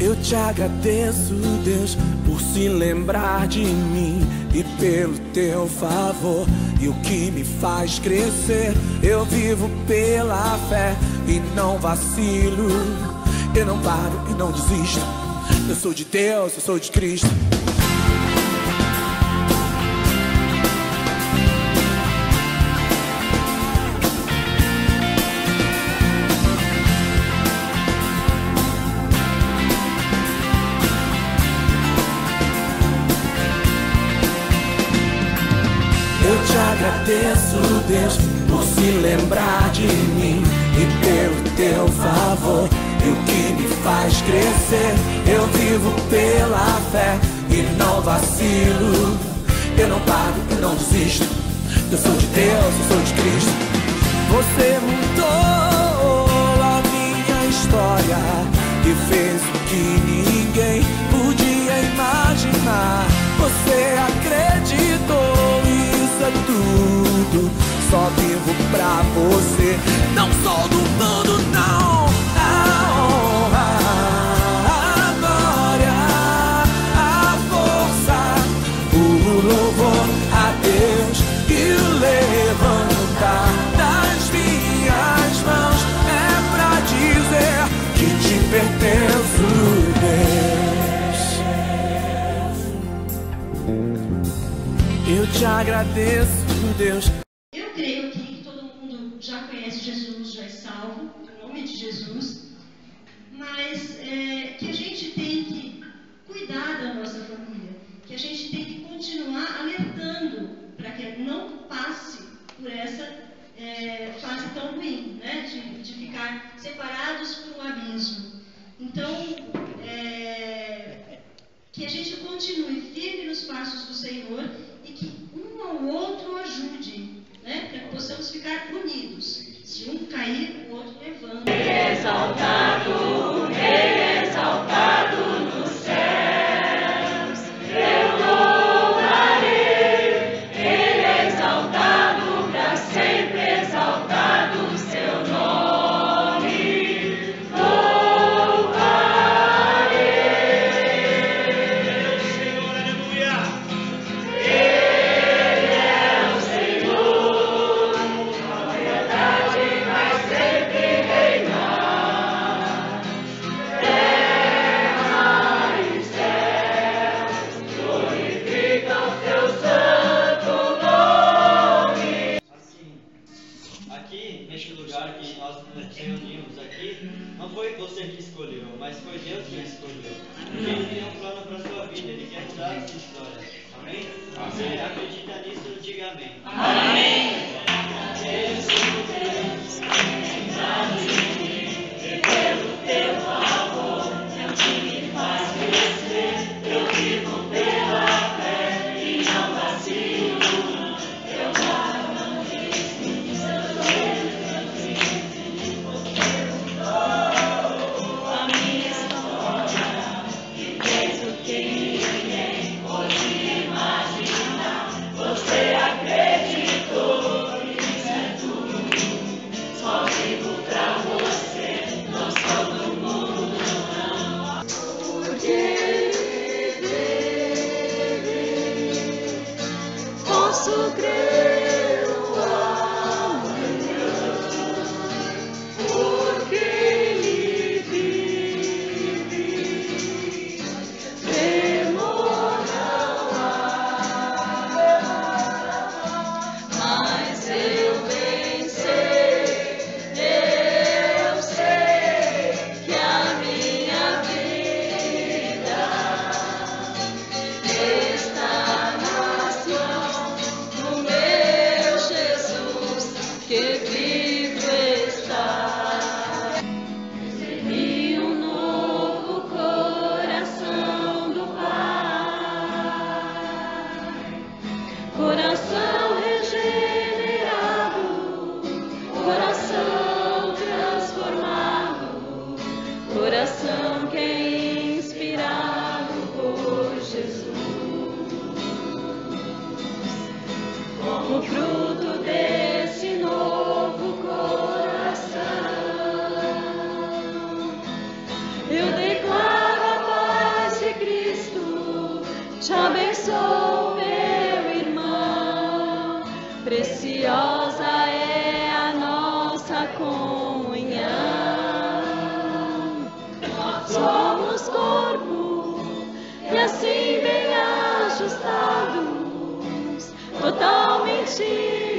Eu te agradeço, Deus, por se lembrar de mim e pelo teu favor. E o que me faz crescer, eu vivo pela fé e não vacilo. Eu não paro e não desisto. Eu sou de Deus, eu sou de Cristo. Eu te agradeço, Deus, por se lembrar de mim e pelo teu favor. E o que me faz crescer, eu vivo pela fé e não vacilo. Eu não paro, eu não desisto. Eu sou de Deus, eu sou de Cristo. Você mudou a minha história e fez o que ninguém podia imaginar. Você acreditou, isso é tudo. Só vivo pra você. Não sou do mundo, não. A honra, a glória, a força, o louvor a Deus e o levantar das minhas mãos é pra dizer que te pertenço, Deus. Eu te agradeço, Deus. Eu creio aqui que todo mundo já conhece Jesus, já é salvo, em nome de Jesus, mas que a gente tem que cuidar da nossa família, que a gente tem que continuar alertando para que não passe por essa fase tão ruim, né, de ficar separados por um abismo. Então, que a gente continue firme nos passos do Senhor e que um ao outro ajude, né, para que possamos ficar unidos. Se um cair, o outro levanta. Rei exaltado nos céus, eu louvarei. Ele é exaltado para sempre, exaltado o seu nome. Louvarei. Senhor, aleluia. Ele é o Senhor, a verdade vai sempre reinar. Terra e céus glorificam teu santo nome. Assim, aqui neste lugar que nós nos reunimos aqui, não foi você que escolheu, mas foi Deus que escolheu. Porque Ele tem um plano para a sua vida, Ele quer mudar a sua história. Amém? Você acredita nisso? Diga amém. Amém. Você acreditou, isso é tudo. Só vivo pra você, não sou do mundo, não. Porque posso crer no amanhã, porque Ele vive. Temor não há, mas eu bem sei, eu sei que a minha vida está nas mãos do meu Jesus, que vivo está. Recebi um novo coração do Pai, coração regenerado, coração transformado, coração que é inspirado por Jesus. Como fruto desse novo coração, eu declaro a Te abençoo, meu irmão, preciosa é a nossa comunhão. Somos corpo e assim bem ajustados, totalmente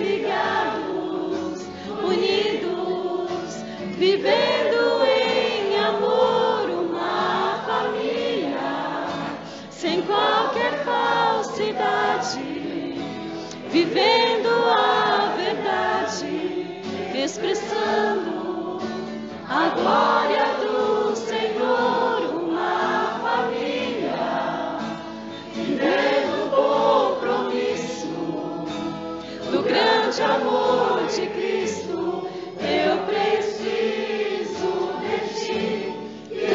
ligados, unidos, vivendo em amor uma família, sem qualquer falsidade, vivendo a verdade, expressando a glória do Senhor, uma família, vivendo o compromisso do grande amor de Cristo. Eu preciso de ti, querido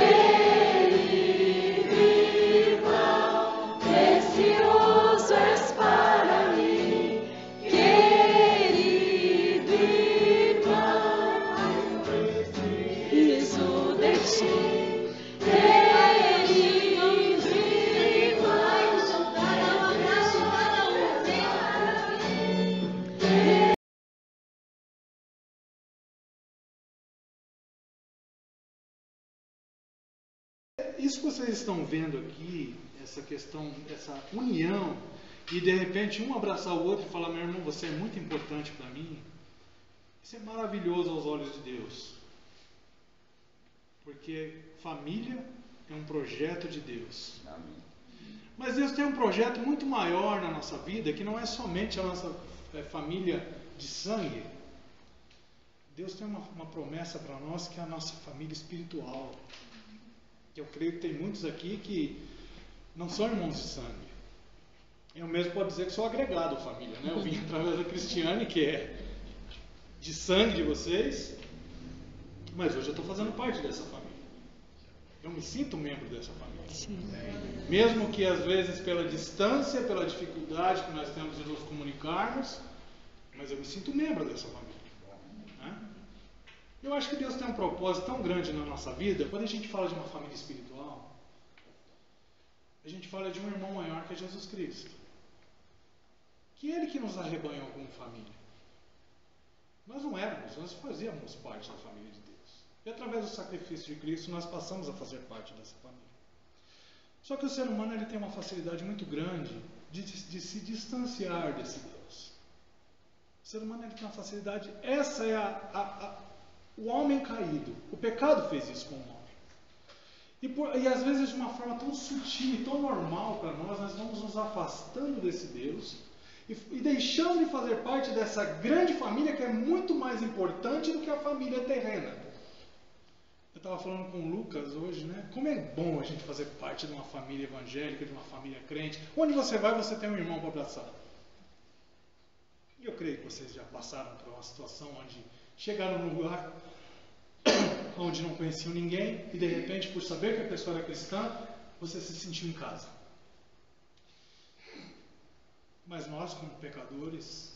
irmão, precioso és para mim, querido irmão, preciso de ti, querido irmão. Dá um abraço cada um. Isso que vocês estão vendo aqui, essa questão, essa união, e de repente um abraçar o outro e falar: meu irmão, você é muito importante para mim. Isso é maravilhoso aos olhos de Deus. Porque família é um projeto de Deus. Mas Deus tem um projeto muito maior na nossa vida, que não é somente a nossa família de sangue. Deus tem uma promessa para nós, que é a nossa família espiritual. Eu creio que tem muitos aqui que não são irmãos de sangue. Eu mesmo posso dizer que sou agregado à família, né? Eu vim através da Cristiane, que é de sangue de vocês, mas hoje eu estou fazendo parte dessa família. Eu me sinto membro dessa família. Sim. Mesmo que às vezes pela distância, pela dificuldade que nós temos de nos comunicarmos, mas eu me sinto membro dessa família. Né? Eu acho que Deus tem um propósito tão grande na nossa vida. Quando a gente fala de uma família espiritual, a gente fala de um irmão maior, que é Jesus Cristo, que é Ele que nos arrebanhou como família. Nós não éramos, nós fazíamos parte da família de Deus. E através do sacrifício de Cristo nós passamos a fazer parte dessa família. Só que o ser humano, ele tem uma facilidade muito grande de se distanciar desse Deus. O ser humano, ele tem uma facilidade. Essa é o homem caído. O pecado fez isso com o homem. E às vezes de uma forma tão sutil e tão normal para nós vamos nos afastando desse Deus e deixando de fazer parte dessa grande família, que é muito mais importante do que a família terrena. Eu estava falando com o Lucas hoje, né? Como é bom a gente fazer parte de uma família evangélica, de uma família crente. Onde você vai, você tem um irmão para abraçar. E eu creio que vocês já passaram por uma situação onde chegaram num lugar onde não conheciam ninguém e de repente, por saber que a pessoa era cristã, você se sentiu em casa. Mas nós, como pecadores,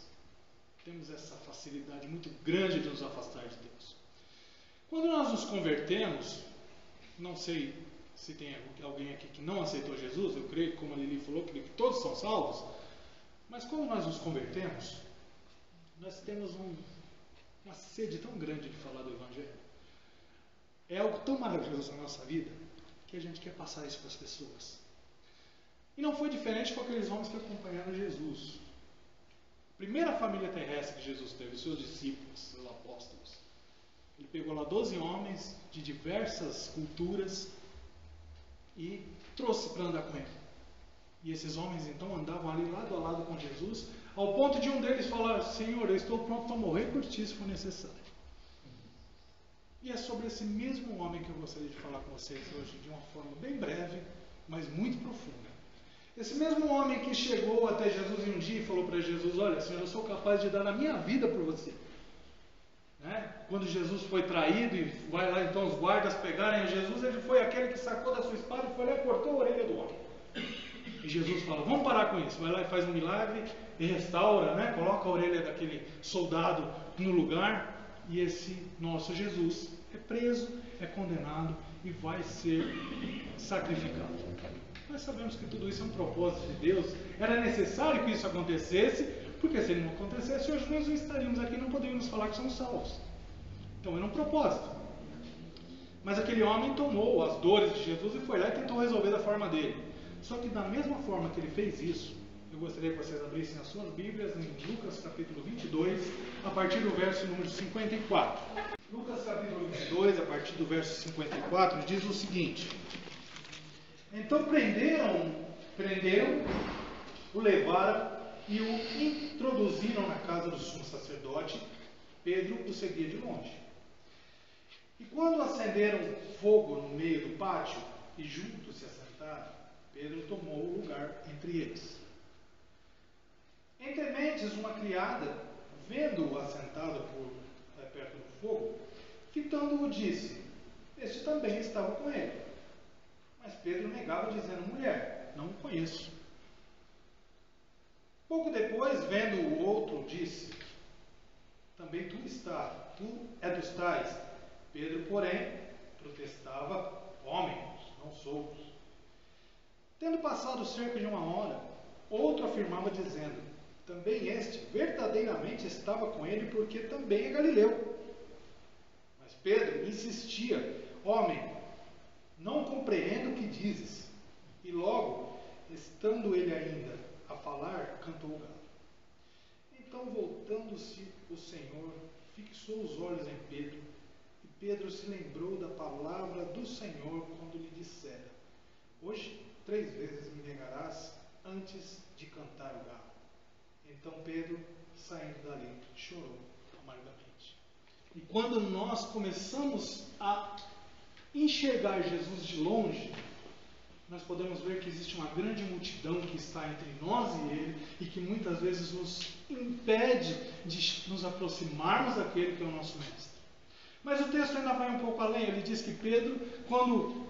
temos essa facilidade muito grande de nos afastar de Deus. Quando nós nos convertemos, não sei se tem alguém aqui que não aceitou Jesus, eu creio, como a Lili falou, creio que todos são salvos, mas quando nós nos convertemos, nós temos uma sede tão grande de falar do Evangelho. É algo tão maravilhoso na nossa vida, que a gente quer passar isso para as pessoas. E não foi diferente com aqueles homens que acompanharam Jesus. A primeira família terrestre que Jesus teve, os seus discípulos, seus apóstolos. Ele pegou lá 12 homens de diversas culturas e trouxe para andar com ele. E esses homens então andavam ali lado a lado com Jesus, ao ponto de um deles falar: Senhor, eu estou pronto para morrer por ti se for necessário. E é sobre esse mesmo homem que eu gostaria de falar com vocês hoje, de uma forma bem breve, mas muito profunda. Esse mesmo homem que chegou até Jesus em um dia e falou para Jesus: olha, Senhor, eu sou capaz de dar a minha vida por você. Né? Quando Jesus foi traído e vai lá então os guardas pegarem Jesus, ele foi aquele que sacou da sua espada e foi lá e cortou a orelha do homem. E Jesus fala: vamos parar com isso. Vai lá e faz um milagre e restaura, né? Coloca a orelha daquele soldado no lugar. E esse nosso Jesus é preso, é condenado e vai ser sacrificado. Nós sabemos que tudo isso é um propósito de Deus. Era necessário que isso acontecesse, porque se ele não acontecesse, hoje nós não estaríamos aqui e não poderíamos falar que somos salvos. Então era um propósito. Mas aquele homem tomou as dores de Jesus e foi lá e tentou resolver da forma dele. Só que da mesma forma que ele fez isso, eu gostaria que vocês abrissem as suas Bíblias em Lucas capítulo 22, a partir do verso número 54. Lucas capítulo 22, a partir do verso 54, diz o seguinte: então prenderam, o levaram e o introduziram na casa do sumo sacerdote. Pedro o seguia de longe. E quando acenderam fogo no meio do pátio e juntos se assentaram, Pedro tomou o lugar entre eles. Entre mentes, uma criada, vendo-o assentado perto do fogo, fitando-o, disse: este também estava com ele. Mas Pedro negava, dizendo: mulher, não o conheço. Pouco depois, vendo o outro, disse: também tu é dos tais. Pedro, porém, protestava: homem, não sou. Tendo passado cerca de 1 hora, outro afirmava, dizendo: também este verdadeiramente estava com ele, porque também é galileu. Mas Pedro insistia: homem, não compreendo o que dizes. E logo, estando ele ainda a falar, cantou o galo. Então, voltando-se o Senhor, fixou os olhos em Pedro, e Pedro se lembrou da palavra do Senhor quando lhe dissera: hoje 3 vezes me negarás antes de cantar o galo. Então Pedro, saindo dali, chorou amargamente. E quando nós começamos a enxergar Jesus de longe, nós podemos ver que existe uma grande multidão que está entre nós e ele e que muitas vezes nos impede de nos aproximarmos daquele que é o nosso mestre. Mas o texto ainda vai um pouco além. Ele diz que Pedro, quando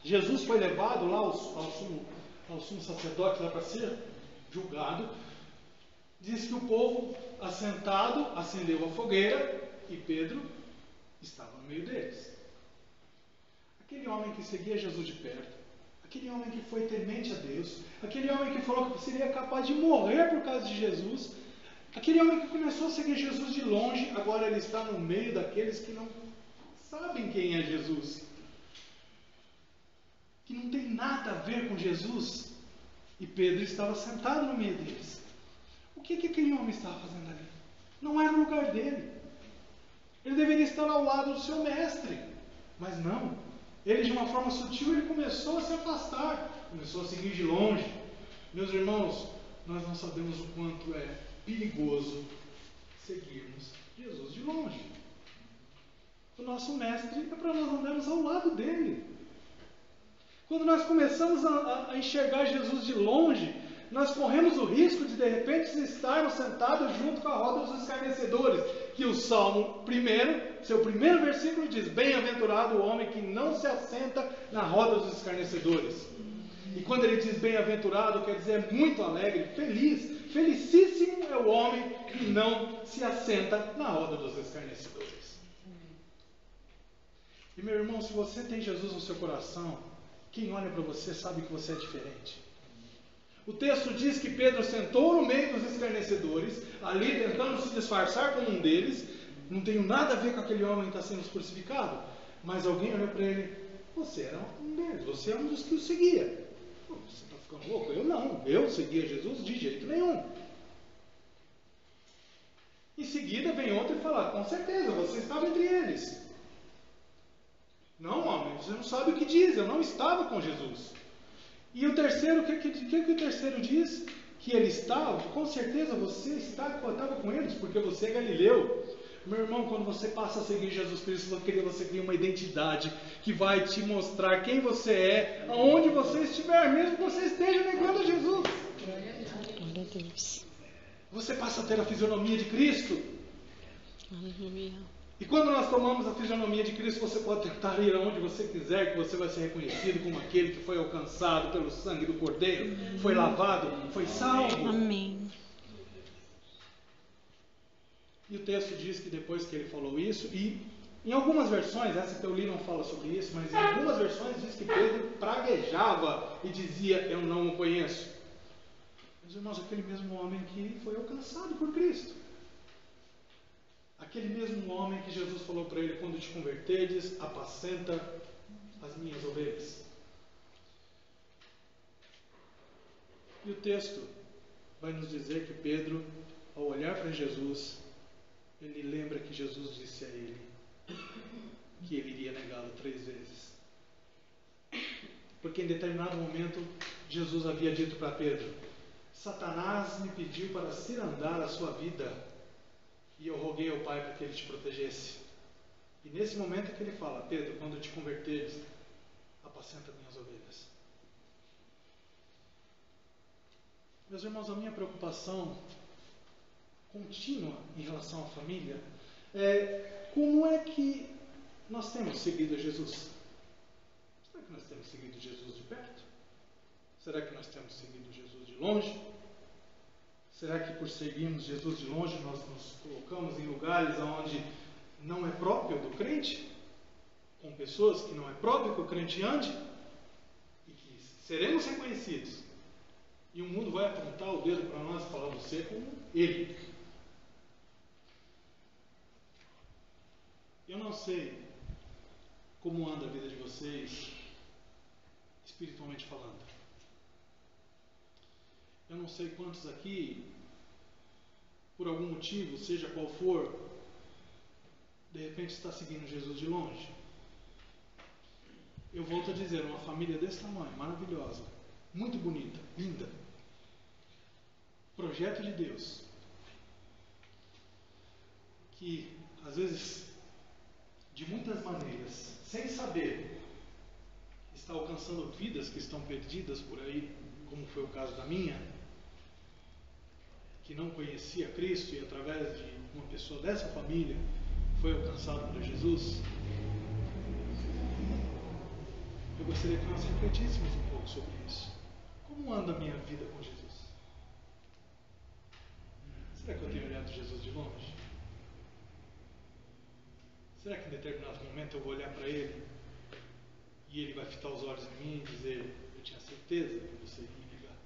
Jesus foi levado lá ao sumo sacerdote lá para ser julgado, diz que o povo assentado acendeu a fogueira e Pedro estava no meio deles. Aquele homem que seguia Jesus de perto, aquele homem que foi temente a Deus, aquele homem que falou que seria capaz de morrer por causa de Jesus, aquele homem que começou a seguir Jesus de longe, agora ele está no meio daqueles que não sabem quem é Jesus, que não tem nada a ver com Jesus, e Pedro estava sentado no meio deles. O que aquele homem estava fazendo ali? Não era o lugar dele. Ele deveria estar ao lado do seu mestre, mas não. Ele, de uma forma sutil, ele começou a se afastar, começou a seguir de longe. Meus irmãos, nós não sabemos o quanto é perigoso seguirmos Jesus de longe. O nosso mestre é para nós andarmos ao lado dele. Quando nós começamos a enxergar Jesus de longe, nós corremos o risco de repente estarmos sentados junto com a roda dos escarnecedores, que o Salmo 1, seu primeiro versículo diz: bem-aventurado o homem que não se assenta na roda dos escarnecedores. E quando ele diz bem-aventurado, quer dizer muito alegre, feliz, felicíssimo é o homem que não se assenta na roda dos escarnecedores. E meu irmão, se você tem Jesus no seu coração, quem olha para você sabe que você é diferente. O texto diz que Pedro sentou no meio dos escarnecedores, ali tentando se disfarçar como um deles. Não tem nada a ver com aquele homem que está sendo crucificado, mas alguém olhou para ele: você era um deles, você é um dos que o seguia. Você está ficando louco? Eu não, eu seguia Jesus de jeito nenhum. Em seguida vem outro e fala: com certeza, você estava entre eles. Não, homem, você não sabe o que diz, eu não estava com Jesus. E o terceiro, o que o terceiro diz? Que ele estava, com certeza você estava com eles, porque você é galileu. Meu irmão, quando você passa a seguir Jesus Cristo, você cria uma identidade que vai te mostrar quem você é, aonde você estiver, mesmo que você esteja negando a Jesus. Glória a Deus. Você passa a ter a fisionomia de Cristo. Aleluia. E quando nós tomamos a fisionomia de Cristo, você pode tentar ir aonde você quiser, que você vai ser reconhecido como aquele que foi alcançado pelo sangue do Cordeiro, foi lavado, foi salvo. Amém. E o texto diz que depois que ele falou isso, e Em algumas versões, essa que eu li não fala sobre isso, mas em algumas versões diz que Pedro praguejava e dizia: eu não o conheço. Meus irmãos, aquele mesmo homem que foi alcançado por Cristo. Aquele mesmo homem que Jesus falou para ele: quando te converteres, apacenta as minhas ovelhas. E o texto vai nos dizer que Pedro, ao olhar para Jesus, ele lembra que Jesus disse a ele que ele iria negá-lo 3 vezes. Porque em determinado momento Jesus havia dito para Pedro: Satanás me pediu para cirandar a sua vida e eu roguei ao Pai para que ele te protegesse. E nesse momento é que ele fala: Pedro, quando te converteres, apacenta minhas ovelhas. Meus irmãos, a minha preocupação contínua em relação à família é como é que nós temos seguido Jesus. Será que nós temos seguido Jesus de perto? Será que nós temos seguido Jesus de longe? Será que por seguirmos Jesus de longe nós nos colocamos em lugares onde não é próprio do crente? Com pessoas que não é próprio que o crente ande? E que seremos reconhecidos. E o mundo vai apontar o dedo para nós e falar: você é como ele. Eu não sei como anda a vida de vocês, espiritualmente falando. Eu não sei quantos aqui, por algum motivo, seja qual for, de repente está seguindo Jesus de longe. Eu volto a dizer, uma família desse tamanho, maravilhosa, muito bonita, linda, projeto de Deus, que às vezes, de muitas maneiras, sem saber, está alcançando vidas que estão perdidas por aí, como foi o caso da minha, que não conhecia Cristo e através de uma pessoa dessa família foi alcançado por Jesus. Eu gostaria que nós refletíssemos um pouco sobre isso. Como anda a minha vida com Jesus? Será que eu tenho olhado Jesus de longe? Será que em determinado momento eu vou olhar para Ele e Ele vai fitar os olhos em mim e dizer: eu tinha certeza que você ia me negar?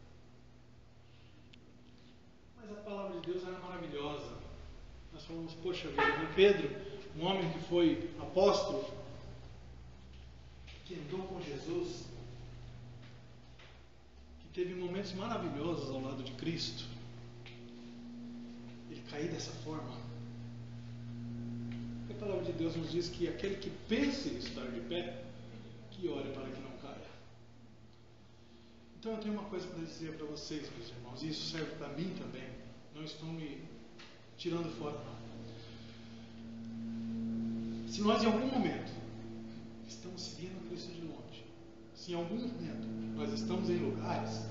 Mas a palavra de Deus era maravilhosa. Nós falamos: poxa vida, né? Pedro, um homem que foi apóstolo, que andou com Jesus, que teve momentos maravilhosos ao lado de Cristo, ele cair dessa forma. A palavra de Deus nos diz que aquele que pensa em estar de pé, que ore para que não caia. Então eu tenho uma coisa para dizer para vocês, meus irmãos, e isso serve para mim também. Não estou me tirando fora, não. Se nós em algum momento estamos seguindo a Cristo de longe, se em algum momento nós estamos em lugares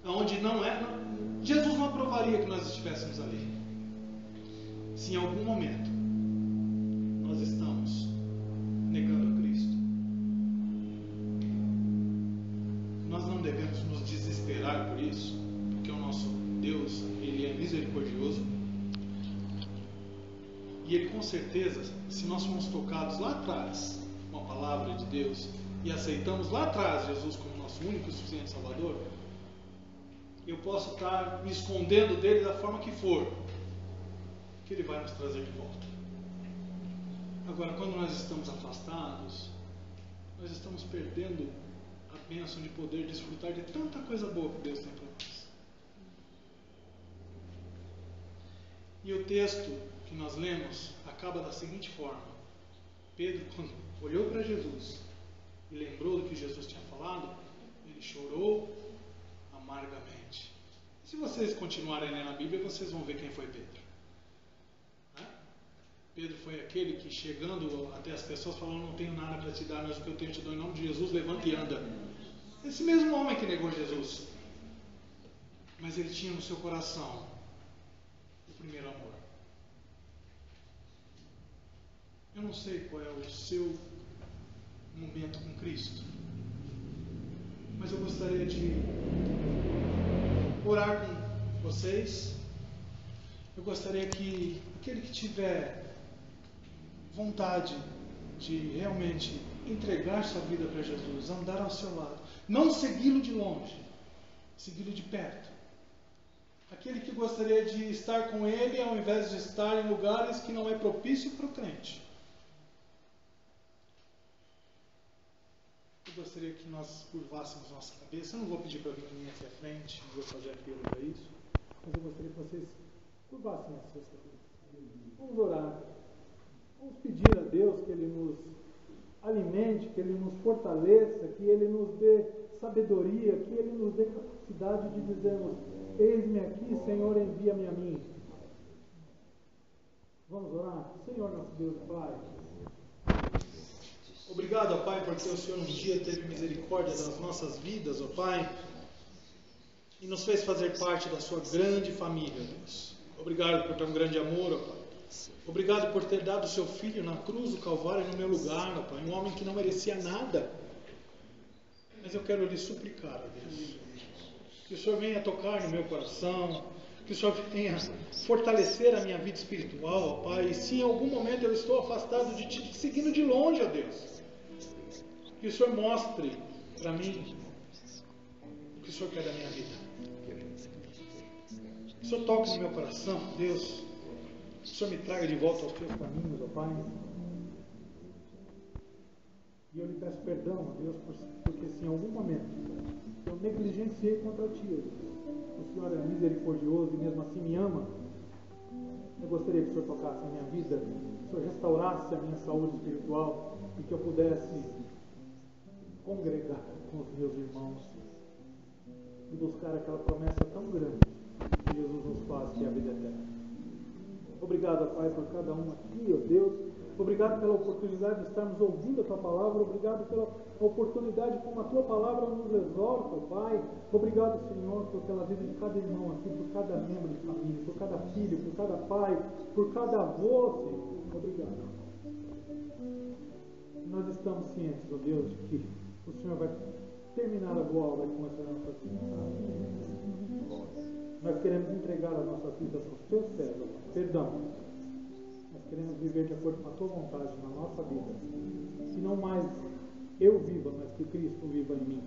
onde não é, Jesus não aprovaria que nós estivéssemos ali. Se em algum momento nós estamos negando a Cristo, nós não devemos nos desesperar por isso, porque o nosso Deus, Ele é misericordioso. E Ele, com certeza, se nós fomos tocados lá atrás com a palavra de Deus e aceitamos lá atrás Jesus como nosso único e suficiente Salvador, eu posso estar me escondendo dele da forma que for, que Ele vai nos trazer de volta. Agora, quando nós estamos afastados, nós estamos perdendo a bênção de poder desfrutar de tanta coisa boa que Deus tem para nós. E o texto que nós lemos acaba da seguinte forma: Pedro, quando olhou para Jesus e lembrou do que Jesus tinha falado, ele chorou amargamente. E se vocês continuarem lendo a Bíblia, vocês vão ver quem foi Pedro. Pedro foi aquele que, chegando até as pessoas, falou: não tenho nada para te dar, mas o que eu tenho te dou em nome de Jesus, levanta e anda. Esse mesmo homem que negou Jesus, mas ele tinha no seu coração o primeiro amor. Eu não sei qual é o seu momento com Cristo, mas eu gostaria de orar com vocês. Eu gostaria que aquele que tiver vontade de realmente entregar sua vida para Jesus, andar ao seu lado, não segui-lo de longe, segui-lo de perto. Aquele que gostaria de estar com Ele ao invés de estar em lugares que não é propício para o crente. Eu gostaria que nós curvássemos nossa cabeça. Eu não vou pedir para vir aqui à frente, não vou fazer apelo para isso, mas eu gostaria que vocês curvassem as suas cabeças. Vamos orar. Vamos pedir a Deus que Ele nos alimente, que Ele nos fortaleça, que Ele nos dê sabedoria, que Ele nos dê capacidade de dizermos: eis-me aqui, Senhor, envia-me a mim. Vamos orar? Senhor nosso Deus e Pai, obrigado, ó Pai, porque o Senhor um dia teve misericórdia das nossas vidas, ó Pai, e nos fez fazer parte da sua grande família, Deus. Obrigado por teu grande amor, ó Pai. Obrigado por ter dado o seu Filho na cruz do Calvário no meu lugar, ó Pai, um homem que não merecia nada. Mas eu quero lhe suplicar, ó Deus, que o Senhor venha tocar no meu coração, que o Senhor venha fortalecer a minha vida espiritual, ó Pai. E se em algum momento eu estou afastado de Ti, seguindo de longe, ó Deus, que o Senhor mostre para mim o que o Senhor quer da minha vida. Que o Senhor toque no meu coração, Deus. Que o Senhor me traga de volta aos Teus caminhos, ó Pai. E eu lhe peço perdão, ó Deus, porque se em algum momento eu negligenciei contra Ti, ó Deus, o Senhor é misericordioso e mesmo assim me ama. Eu gostaria que o Senhor tocasse a minha vida, que o Senhor restaurasse a minha saúde espiritual e que eu pudesse congregar com os meus irmãos e buscar aquela promessa tão grande que Jesus nos faz, que é a vida eterna. Obrigado, Pai, por cada um aqui, ó Deus. Obrigado pela oportunidade de estarmos ouvindo a Tua Palavra. Obrigado pela oportunidade como a Tua Palavra nos exorta, Pai. Obrigado, Senhor, pela vida de cada irmão aqui, por cada membro de família, por cada filho, por cada pai, por cada avô, Senhor. Obrigado. Nós estamos cientes, ó Deus, de que o Senhor vai terminar a boa obra com essa nossa vida. Nós queremos entregar as nossas vidas aos Teus pés, ó Pai. Perdão. Nós queremos viver de acordo com a Tua vontade na nossa vida. Que não mais eu viva, mas que Cristo viva em mim.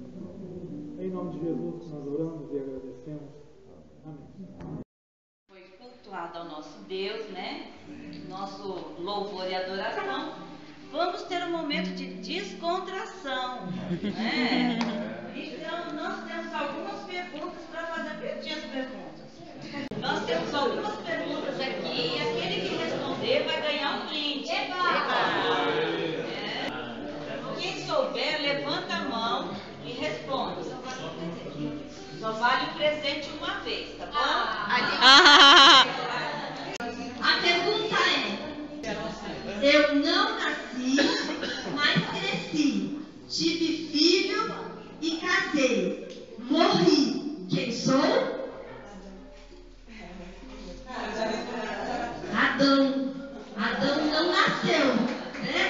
Em nome de Jesus que nós oramos e agradecemos. Amém. Foi cultuado ao nosso Deus, né? Nosso louvor e adoração. Vamos ter um momento de descontração, né? Então, nós temos algumas perguntas para fazer. Perdi as perguntas. Nós temos algumas perguntas aqui e aquele que responder vai ganhar um brinde. Quem souber, levanta a mão e responde. Só vale o presente uma vez, tá bom? A pergunta é: eu não nasci, mas cresci, tive filho e casei, morri. Quem sou? Adão. Adão não nasceu, né?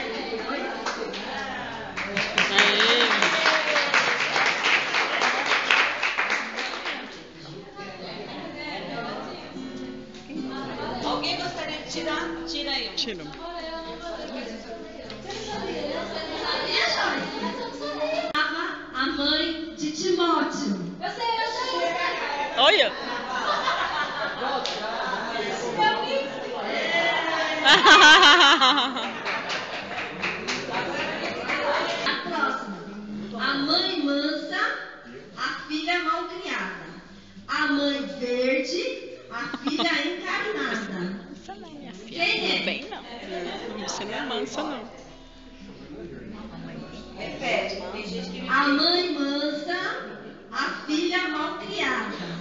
Alguém gostaria de tirar? Tira aí. Tira. A mãe de Timóteo. Eu sei. Olha! A próxima. A mãe mansa, a filha malcriada. A mãe verde, a filha encarnada. Mansa não, minha filha. Quem é? Não bem, não. Você não é mansa, não. Repete. A mãe mansa, a filha malcriada.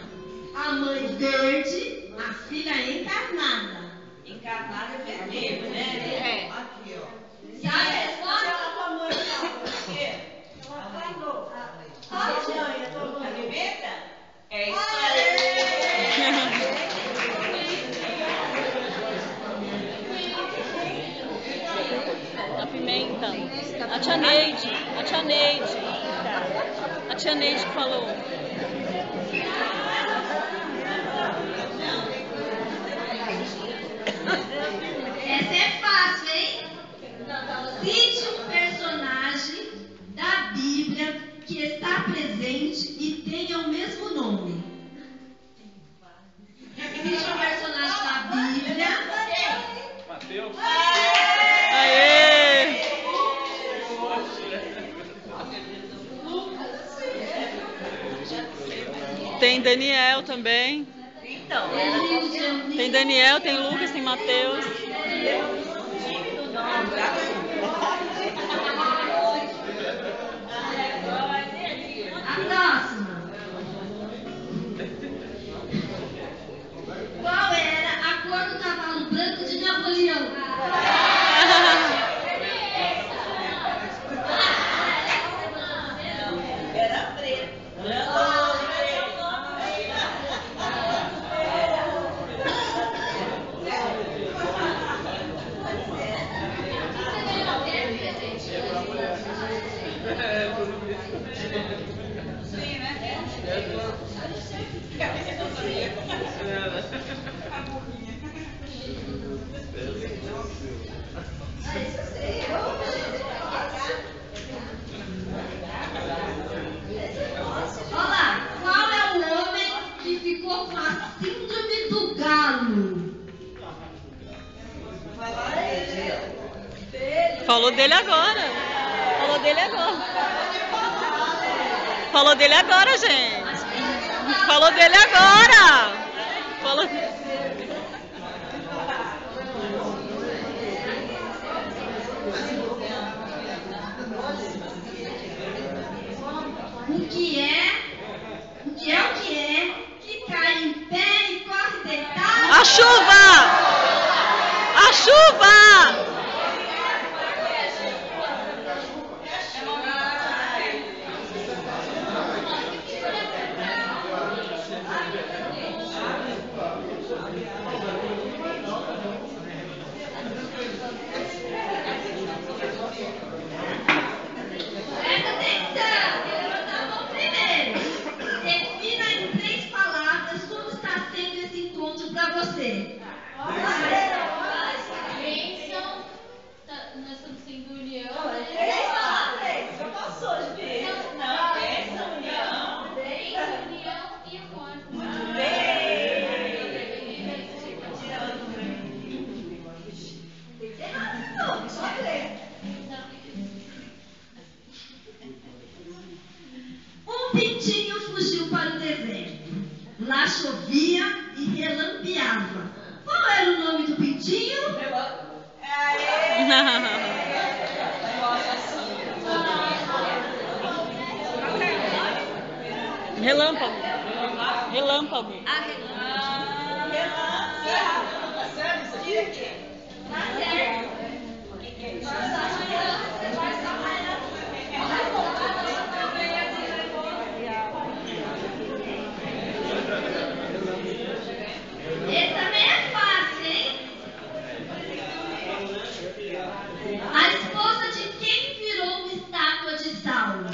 A mãe verde, a filha encarnada. Encarnado é vermelho, né? É. Aqui, ó. E a resposta? A pimenta? É isso aí. A pimenta. A tia Neide. A tia Neide. A tia Neide que falou. Essa é fácil, hein? presente e tenha o mesmo nome. Existe um personagem da Bíblia. Mateus. Aê! Tem Daniel também. Então, Tem Daniel, tem Lucas, tem Mateus. A próxima. Qual era a cor do cavalo branco de Napoleão? era preto. Sim, né? Olha lá, qual é o homem que ficou com a síndrome do galo? Falou dele agora. Falou dele agora. Falou dele agora, gente. Falou dele agora. Falou... O que é que cai em pé e corre deitado? A chuva! A chuva! Presta atenção, levanta a mão primeiro. Defina em 3 palavras como está sendo esse encontro para você. Bênção, nós estamos sendo união. Já passou de vez. Não, essa união. Bênção, união e encontro. Muito bem. Tem que ser rápido, só ler. Um pintinho fugiu para o deserto. Lá chovia e relampeava. Qual era o nome do pintinho? Relâmpago. Relâmpago. Esse também é fácil, hein? A esposa de quem virou uma estátua de Saulo?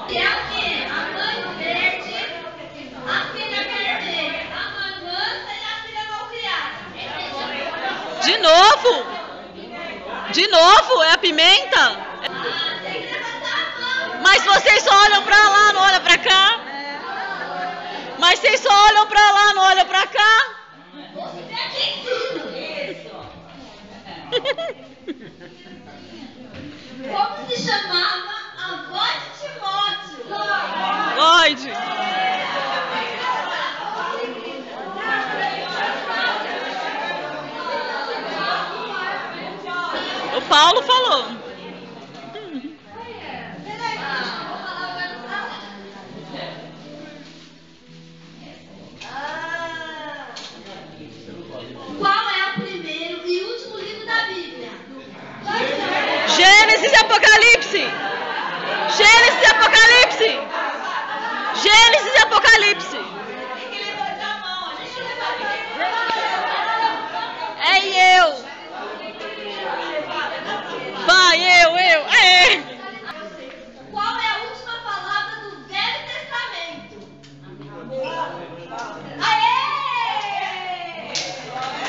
Que é o quê? A mãe verde, a filha vermelha, a mãe mansa e a filha malcriada. De novo? De novo? É a pimenta? Ah, tem que levantar a mão. Mas vocês só olham pra lá, não olham pra cá? Mas vocês só olham pra lá, não olham pra cá? Você vem aqui em cima. Como se chamava a avó de Timóteo? Lloyd. O Paulo falou. Qual é o primeiro e último livro da Bíblia? Gênesis e Apocalipse. Gênesis e Apocalipse. Gênesis e Apocalipse. É eu. Vai, eu. É. Qual é a última palavra do Velho Testamento? Aê!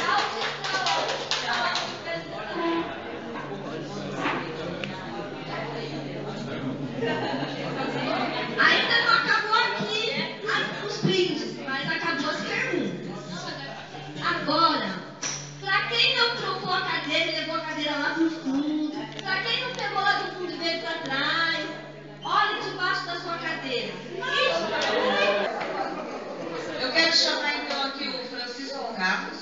A última na sua cadeira. Eu quero chamar então aqui o Francisco Carlos.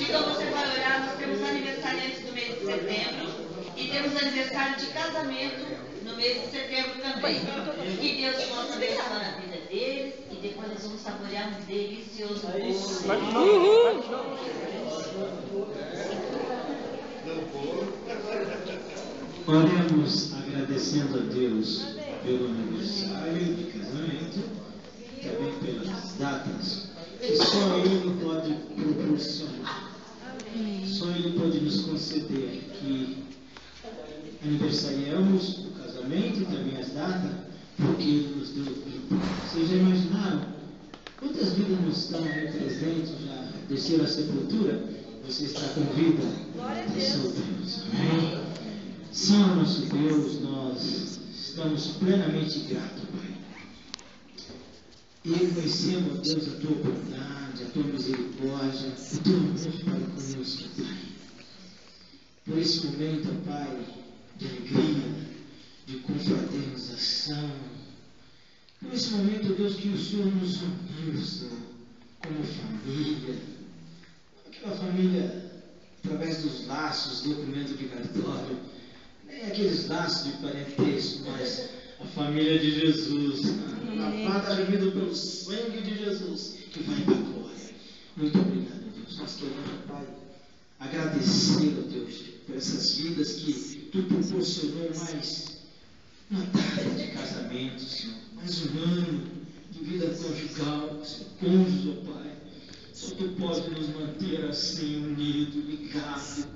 Então você vai olhar, nós temos aniversariantes do mês de setembro e temos aniversário de casamento no mês de setembro também. Que Deus possa abençoar a vida deles e depois nós vamos saborear um delicioso bolo. Oremos agradecendo a Deus pelo aniversário de casamento, também pelas datas que só Ele pode proporcionar. Só Ele pode nos conceder que aniversariamos o casamento e também as datas, porque Ele nos deu vida. Vocês já imaginaram quantas vidas não estão aí presentes, já desceram a sepultura? Você está com vida? Glória a Deus. Amém? Senhor nosso Deus, nós estamos plenamente gratos, Pai. E reconhecemos, Deus, a Tua bondade, a Tua misericórdia, o Teu amor para conosco, Pai. Por esse momento, Pai, de alegria, de confraternização, por esse momento, Deus, que o Senhor nos uniu, Senhor, como família, aquela família através dos laços, documento de cartório, nem aqueles laços de parentesco, mas a família de Jesus, a pátria remida pelo sangue de Jesus, que vai para a glória. Muito obrigado, Deus. Nós queremos, Pai, agradecer, ó Deus, por essas vidas que Tu proporcionou mais uma data de casamento, Senhor, mais um ano de vida conjugal, Senhor, cônjuge, ó Pai. Só Tu pode nos manter assim, unidos, ligados.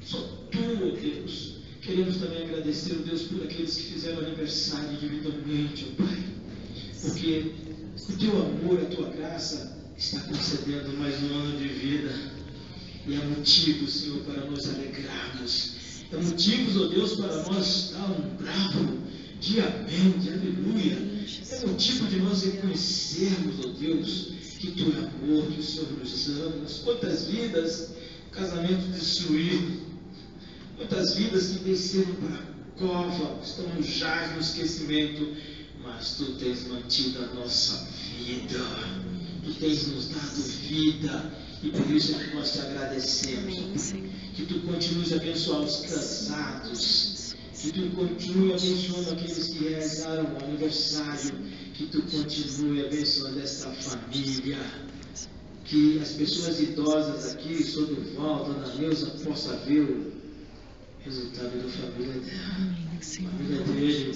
Só Tu, ó Deus. Queremos também agradecer, ó Deus, por aqueles que fizeram aniversário individualmente, ó Pai. Porque o Teu amor, a Tua graça está concedendo mais um ano de vida. E é motivo, Senhor, para nos alegrarmos. É motivo, ó Deus, para nós dar um bravo de amém, de aleluia. É motivo de nós reconhecermos, ó Deus, que Tu é amor, que o Senhor nos ama. Quantas vidas, casamento destruído. Quantas vidas que desceram para a cova, estão no jaz, no esquecimento, mas Tu tens mantido a nossa vida, Tu tens nos dado vida, e por isso é que nós Te agradecemos. Que Tu continues a abençoar os casados, que Tu continue abençoando aqueles que realizaram o aniversário, que Tu continue abençoando esta família, que as pessoas idosas aqui, Sodoval, Dona Neuza, possam ver o resultado da família dela, família dele,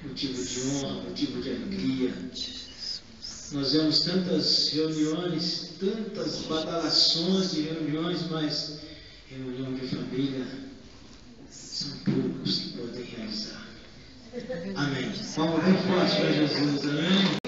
motivo de honra, motivo de alegria. Nós vemos tantas reuniões, tantas badalações de reuniões, mas reunião de família são poucos que podem realizar. Amém. Vamos bem forte para Jesus, amém?